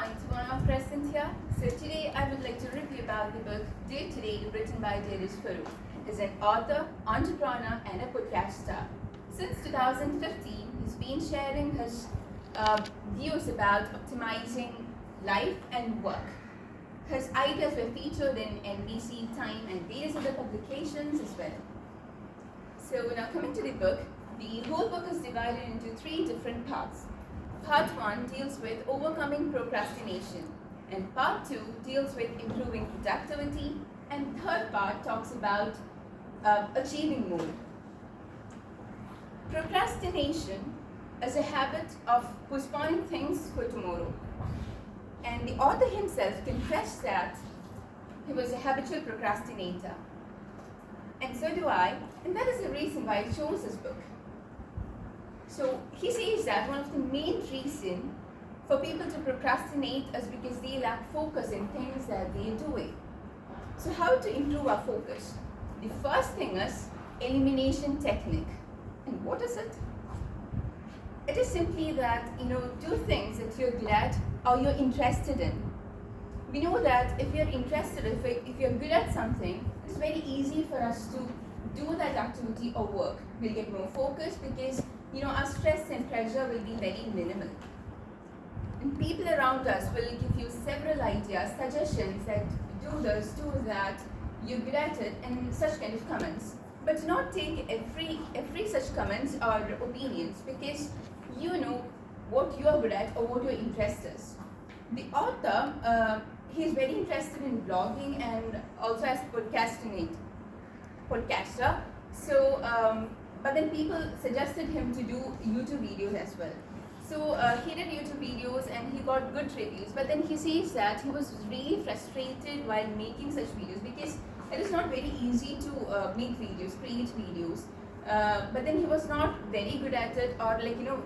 everyone to one of present here. So today I would like to review about the book Day Today, written by Darius Foroux. He's an author, entrepreneur and a podcaster. Since 2015, he's been sharing his views about optimizing life and work. His ideas were featured in NBC, Time and various other publications as well. So now coming to the book, the whole book is divided into 3 different parts. Part 1 deals with overcoming procrastination, and Part 2 deals with improving productivity, and third part talks about achieving more. Procrastination is a habit of postponing things for tomorrow, and the author himself confessed that he was a habitual procrastinator, and so do I, and that is the reason why I chose this book. So he says that one of the main reasons for people to procrastinate is because they lack focus in things that they are doing. So how to improve our focus? The first thing is elimination technique. And what is it? It is simply that, do things that you're good at or you're interested in. We know that if you're interested, if you're good at something, it's very easy for us to do that activity or work. We'll get more focused because our stress and pressure will be very minimal. And people around us will give you several ideas, suggestions that do this, do that, you're good at it, and such kind of comments. But do not take every such comments or opinions, because you know what you are good at or what your interest is. The author, he's very interested in blogging and also as podcaster. So, but then people suggested him to do YouTube videos as well. So he did YouTube videos and he got good reviews. But then he says that he was really frustrated while making such videos because it is not very easy to make videos, create videos. But then he was not very good at it or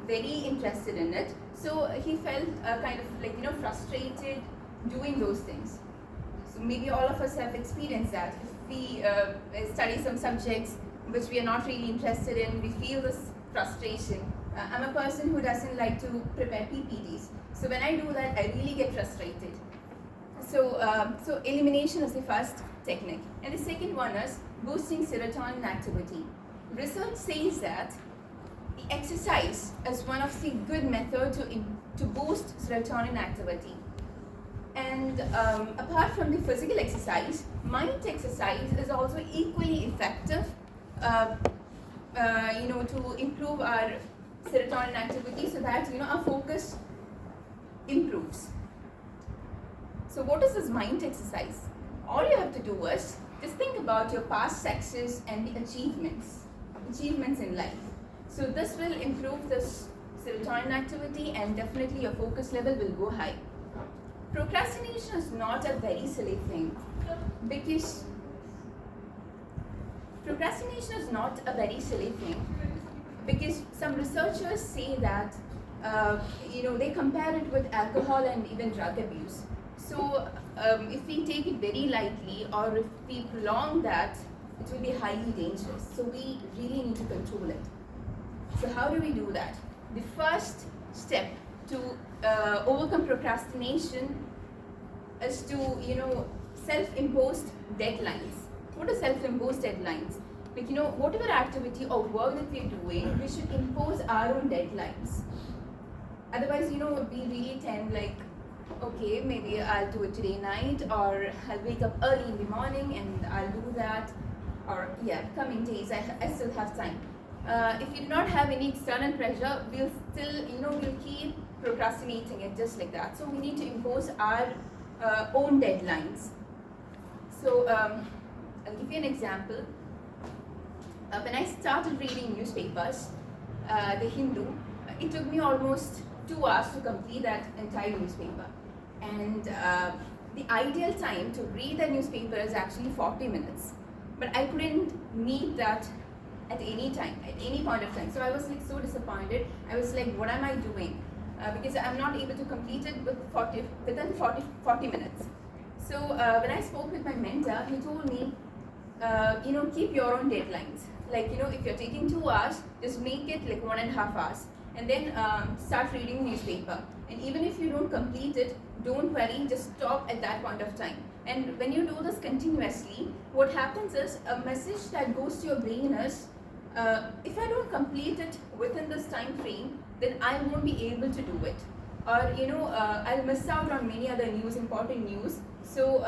very interested in it. So he felt kind of frustrated doing those things. So maybe all of us have experienced that. If we study some subjects which we are not really interested in, we feel this frustration. I'm a person who doesn't like to prepare PPTs. So when I do that, I really get frustrated. So elimination is the first technique. And the second one is boosting serotonin activity. Research says that the exercise is one of the good methods to boost serotonin activity. And apart from the physical exercise, mind exercise is also equally effective to improve our serotonin activity so that our focus improves. So what is this mind exercise? All you have to do is just think about your past success and the achievements in life. So this will improve this serotonin activity and definitely your focus level will go high. Procrastination is not a very silly thing because some researchers say that they compare it with alcohol and even drug abuse. So if we take it very lightly or if we prolong that, it will be highly dangerous. So we really need to control it. So how do we do that? The first step to overcome procrastination is to self-imposed deadlines. What are self-imposed deadlines? Like whatever activity or work that we're doing, we should impose our own deadlines. Otherwise, we really tend okay, maybe I'll do it today night, or I'll wake up early in the morning and I'll do that, or coming days I still have time. If you do not have any external pressure, we'll still we'll keep procrastinating it just like that. So we need to impose our own deadlines. So I'll give you an example. When I started reading newspapers, The Hindu, it took me almost 2 hours to complete that entire newspaper. And the ideal time to read the newspaper is actually 40 minutes. But I couldn't meet that at any time, at any point of time. So I was so disappointed. I was like, what am I doing? Because I'm not able to complete it within 40 minutes. So when I spoke with my mentor, he told me, keep your own deadlines. If you're taking 2 hours, just make it 1.5 hours. And then start reading newspaper. And even if you don't complete it, don't worry, just stop at that point of time. And when you do this continuously, what happens is a message that goes to your brain is, if I don't complete it within this time frame, then I won't be able to do it. Or I'll miss out on many other news, important news. So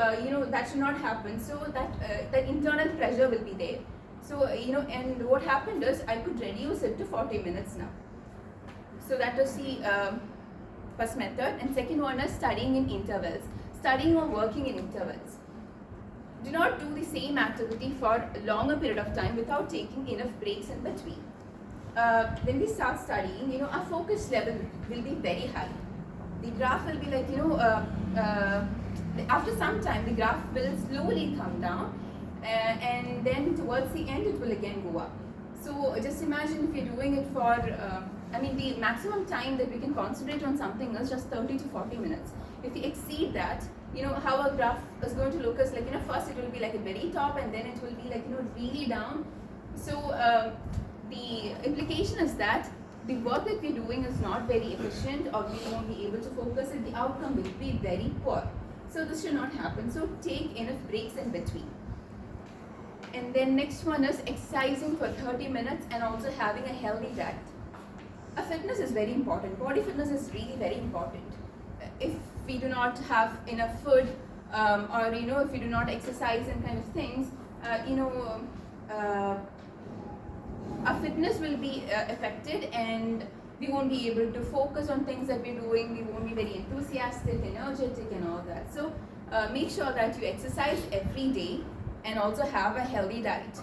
that should not happen. So that internal pressure will be there. So and what happened is I could reduce it to 40 minutes now. So that was the first method. And second one is studying in intervals. Studying or working in intervals. Do not do the same activity for a longer period of time without taking enough breaks in between. When we start studying, our focus level will be very high. The graph will be like, after some time, the graph will slowly come down, and then towards the end, it will again go up. So just imagine if you're doing it for, the maximum time that we can concentrate on something is just 30 to 40 minutes. If we exceed that, how a graph is going to look is like, first it will be like at very top, and then it will be like, really down. So the implication is that the work that we're doing is not very efficient, or we won't be able to focus, and the outcome will be very poor. So this should not happen. So take enough breaks in between. And then next one is exercising for 30 minutes and also having a healthy diet. Fitness is very important. Body fitness is really very important. If we do not have enough food, or if we do not exercise and kind of things, our fitness will be affected, and we won't be able to focus on things that we're doing. We won't be very enthusiastic, energetic, and all that. So make sure that you exercise every day and also have a healthy diet.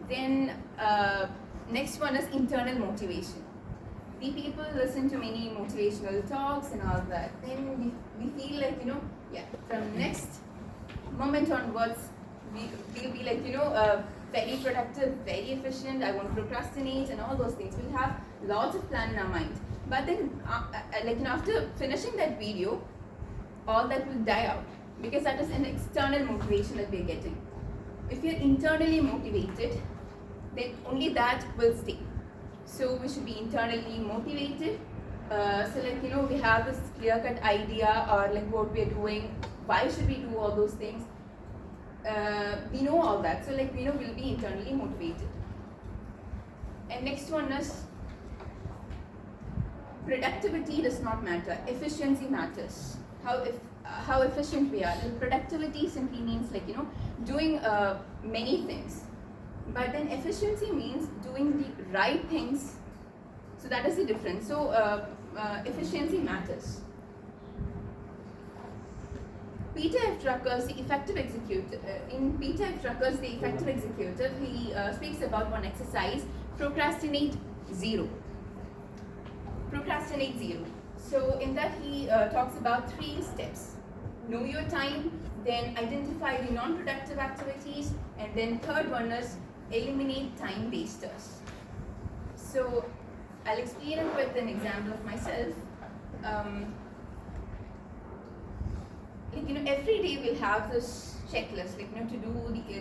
Then next one is internal motivation. We people listen to many motivational talks and all that. Then we feel like, from next moment onwards, we'll be like, very productive, very efficient, I won't procrastinate and all those things. We'll have lots of plan in our mind. But then, after finishing that video, all that will die out, because that is an external motivation that we're getting. If you're internally motivated, then only that will stay. So we should be internally motivated. We have this clear-cut idea, or like what we're doing, why should we do all those things. We know all that, so we'll be internally motivated. And next one is productivity does not matter, efficiency matters. How efficient we are. And productivity simply means doing many things, but then efficiency means doing the right things. So that is the difference. So efficiency matters. Peter F. Drucker's The Effective Executive. In Peter F. Drucker's The Effective Executive, he speaks about one exercise: procrastinate zero. Procrastinate zero. So in that he talks about 3 steps: know your time, then identify the non-productive activities, and then third one is eliminate time wasters. So I'll explain it with an example of myself. Every day we'll have this checklist, to do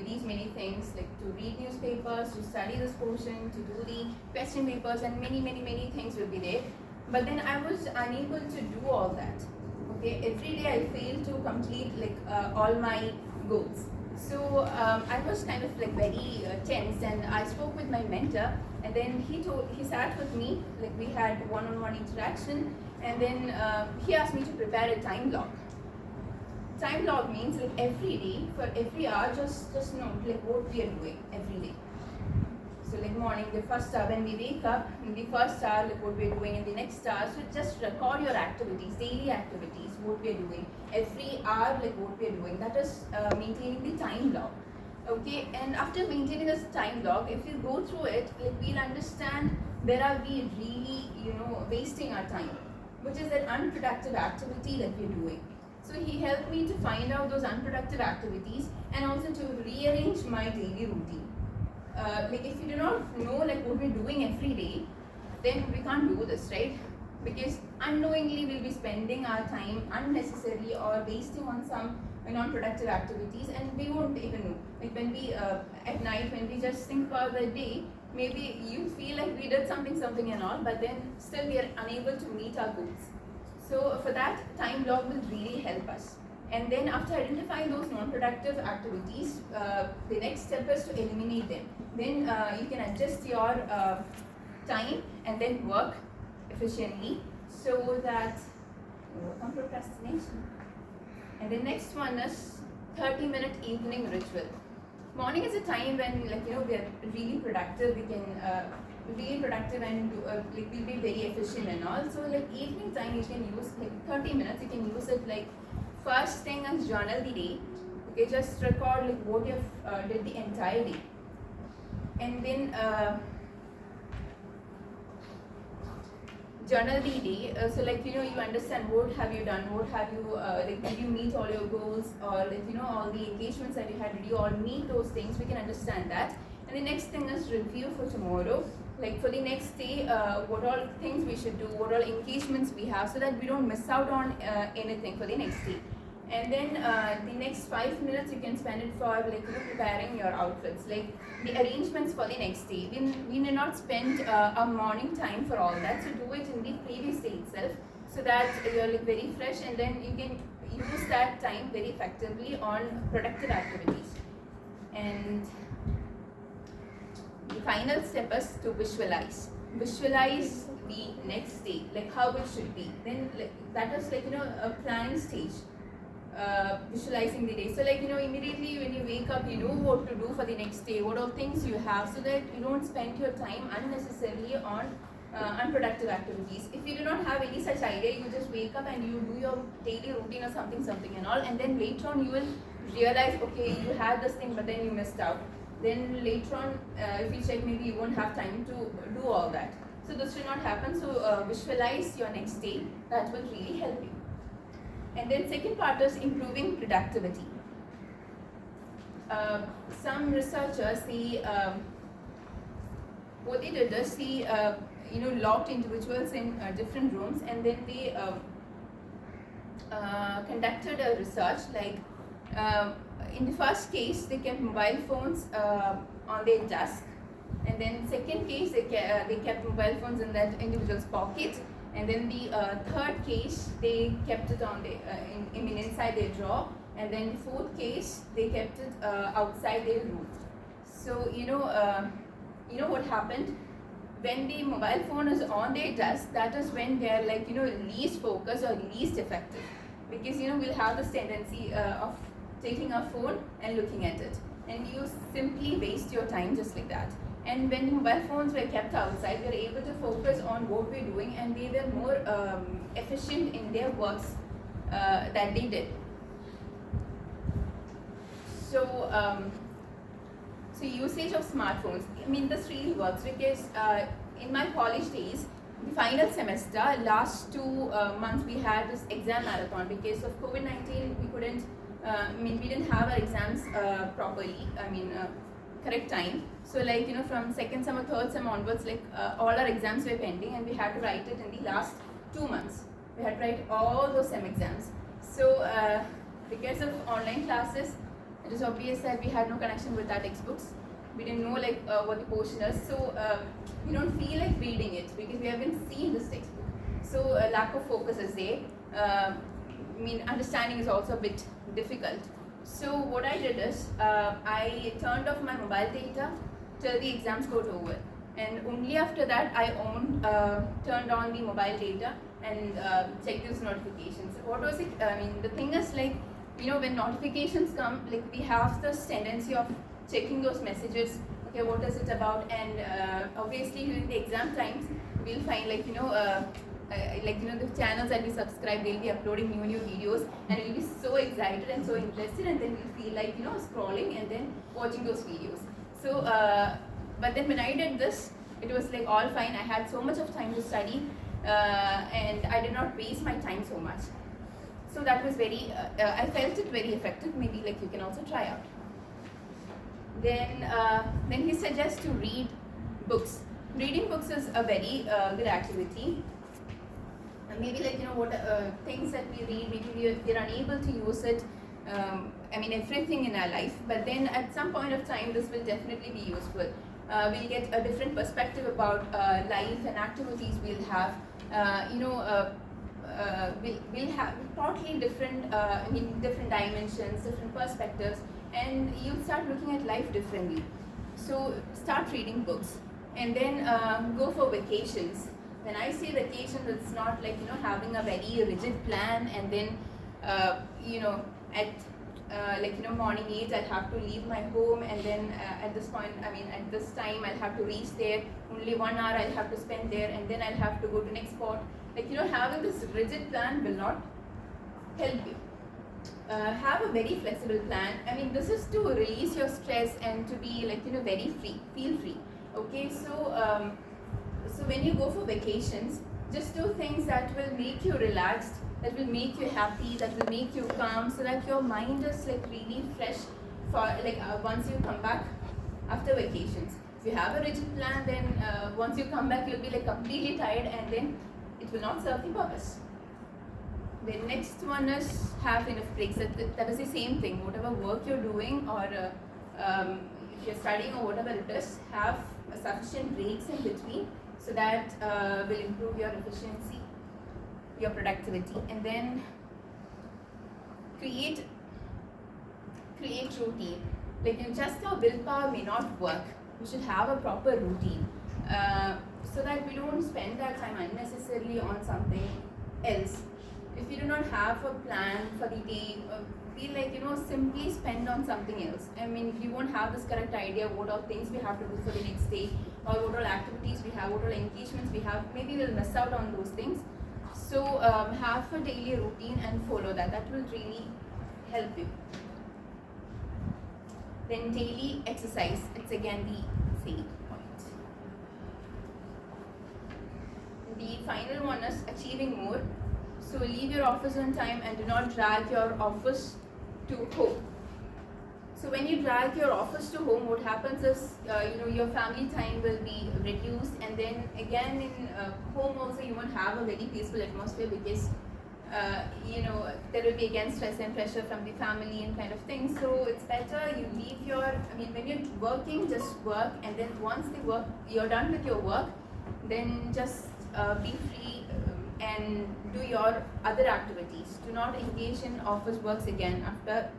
these many things, to read newspapers, to study this portion, to do the question papers, and many things will be there. But then I was unable to do all that. Okay, every day I failed to complete all my goals. So I was kind of very tense, and I spoke with my mentor, and then he sat with me, we had one-on-one interaction, and then he asked me to prepare a time log. Time log means every day, for every hour, just note what we are doing every day. So morning, the first hour when we wake up, in the first hour what we are doing, in the next hour. So just record your activities, daily activities, what we are doing every hour, what we are doing. That is maintaining the time log. Okay, and after maintaining this time log, if you go through it, we'll understand where are we really wasting our time, which is an unproductive activity that we're doing. So he helped me to find out those unproductive activities, and also to rearrange my daily routine. If you do not know what we're doing every day, then we can't do this, right? Because unknowingly we'll be spending our time unnecessarily or wasting on some non-productive activities, and we won't even know. When we at night, when we just think about the day, maybe you feel like we did something and all, but then still we are unable to meet our goals. So for that, time block will really help us. And then after identifying those non-productive activities, the next step is to eliminate them. Then you can adjust your time and then work efficiently so that you work on procrastination. And the next one is 30-minute evening ritual. Morning is a time when, like, you know, we are really productive. We can really productive and do, like, we'll be very efficient and all. So like evening time, you can use like 30 minutes. You can use it like first thing as journal the day. Okay, just record like what you have did the entire day, and then journal the day. So like, you know, you understand what have you done, what have you like, did you meet all your goals, or like, you know, all the engagements that you had, did you all meet those things? We can understand that. And the next thing is review for tomorrow. Like for the next day, what all things we should do, what all engagements we have, so that we don't miss out on anything for the next day. And then the next 5 minutes you can spend it for, like, you know, preparing your outfits, like the arrangements for the next day. We need not spend a morning time for all that, so do it in the previous day itself, so that you're like very fresh, and then you can use that time very effectively on productive activities. And the final step is to visualize. Visualize the next day, like how it should be. Then like, that is like, you know, a planning stage. Visualizing the day. So like, you know, immediately when you wake up, you know what to do for the next day, what are things you have, so that you don't spend your time unnecessarily on unproductive activities. If you do not have any such idea, you just wake up and you do your daily routine or something and all, and then later on you will realize, okay, you had this thing but then you missed out. Then later on, if you check, maybe you won't have time to do all that. So this should not happen. So visualize your next day. That will really help you. And then second part is improving productivity. Some researchers see what they did is see you know, locked individuals in different rooms, and then they conducted a research. Like in the first case, they kept mobile phones on their desk, and then second case they kept mobile phones in that individual's pocket. And then the third case, they kept it on the inside their drawer, and then the fourth case, they kept it outside their room. So you know what happened when the mobile phone is on their desk. That is when they are, like, you know, least focused or least effective, because you know we'll have this tendency of taking our phone and looking at it, and you simply waste your time just like that. And when the mobile phones were kept outside, we were able to focus on what we're doing, and they were more efficient in their works that they did. So, so usage of smartphones. I mean, this really works, because in my college days, the final semester, last 2 months, we had this exam marathon because of COVID-19. We couldn't. We didn't have our exams properly. Correct time. So like, you know, from second sem or third sem onwards, like all our exams were pending, and we had to write it in the last 2 months. We had to write all those sem exams. So because of online classes, it is obvious that we had no connection with our textbooks. We didn't know like what the portion is. So we don't feel like reading it because we haven't seen this textbook. So lack of focus is there. Understanding is also a bit difficult. So what I did is, I turned off my mobile data till the exams got over, and only after that I turned on the mobile data and checked those notifications. What was it? The thing is, like, you know, when notifications come, like, we have this tendency of checking those messages. Okay, what is it about? And obviously during the exam times, we'll find, like, the channels that we subscribe, they'll be uploading new videos, and we'll be so excited and so interested, and then we'll feel like, scrolling and then watching those videos. So but then when I did this, it was like all fine. I had so much of time to study, and I did not waste my time so much. So that was very I felt it very effective. Maybe like you can also try out. Then he suggests to read books. Reading books is a very good activity. Maybe like, what things that we read, maybe we are unable to use it, everything in our life, but then at some point of time this will definitely be useful. We'll get a different perspective about life and activities we'll have. We'll have totally different, different dimensions, different perspectives, and you'll start looking at life differently. So start reading books, and then go for vacations. When I say vacation, it's not like having a very rigid plan, and then at morning 8 I'll have to leave my home, and then at this time I'll have to reach there. Only 1 hour I'll have to spend there, and then I'll have to go to next spot. Having this rigid plan will not help you. Have a very flexible plan. This is to release your stress and to be very free, feel free. Okay, so when you go for vacations, just do things that will make you relaxed, that will make you happy, that will make you calm, so that your mind is really fresh for once you come back after vacations. If you have a rigid plan, then once you come back, you'll be completely tired, and then it will not serve the purpose. The next one is have enough breaks. That is the same thing. Whatever work you're doing, or if you're studying or whatever it is, have sufficient breaks in between, so that will improve your efficiency, your productivity. And then create routine. Just your willpower may not work. You should have a proper routine, so that we don't spend our time unnecessarily on something else. If you do not have a plan for the day, feel simply spend on something else. If you won't have this correct idea what all things we have to do for the next day, or what all activities we have, what all engagements we have, maybe we'll miss out on those things. So have a daily routine and follow that. That will really help you. Then daily exercise. It's again the same point. The final one is achieving more. So leave your office on time and do not drag your office to home. So when you drag your office to home, what happens is your family time will be reduced, and then again in home also you won't have a very peaceful atmosphere, because there will be again stress and pressure from the family and kind of thing. So it's better you leave your, when you're working, just work, and then once you're done with your work, then just be free and do your other activities. Do not engage in office works again after.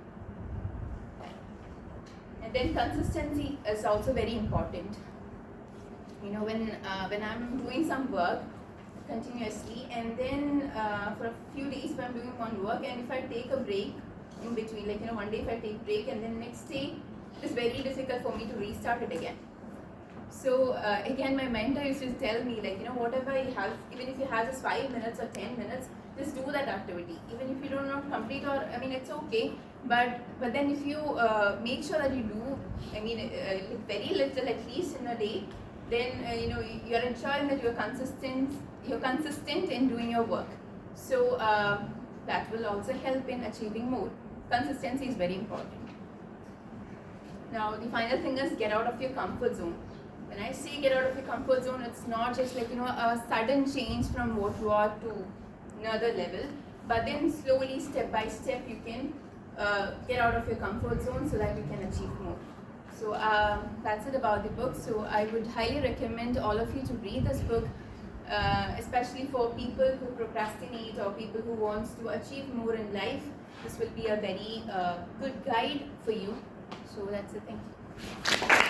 And then consistency is also very important. When I'm doing some work continuously, and then for a few days if I'm doing one work, and if I take a break in between, one day if I take break, and then next day it's very difficult for me to restart it again. So again, my mentor used to tell me, whatever you have, even if you have just 5 minutes or 10 minutes, just do that activity. Even if you do not complete, or it's okay. But then if you make sure that you do, very little at least in a day, then you're ensuring that you're consistent in doing your work. So that will also help in achieving more. Consistency is very important. Now the final thing is get out of your comfort zone. When I say get out of your comfort zone, it's not just a sudden change from what you are to another level, but then slowly, step by step, you can get out of your comfort zone so that you can achieve more. So that's it about the book. So I would highly recommend all of you to read this book, especially for people who procrastinate or people who want to achieve more in life. This will be a very good guide for you. So that's it. Thank you.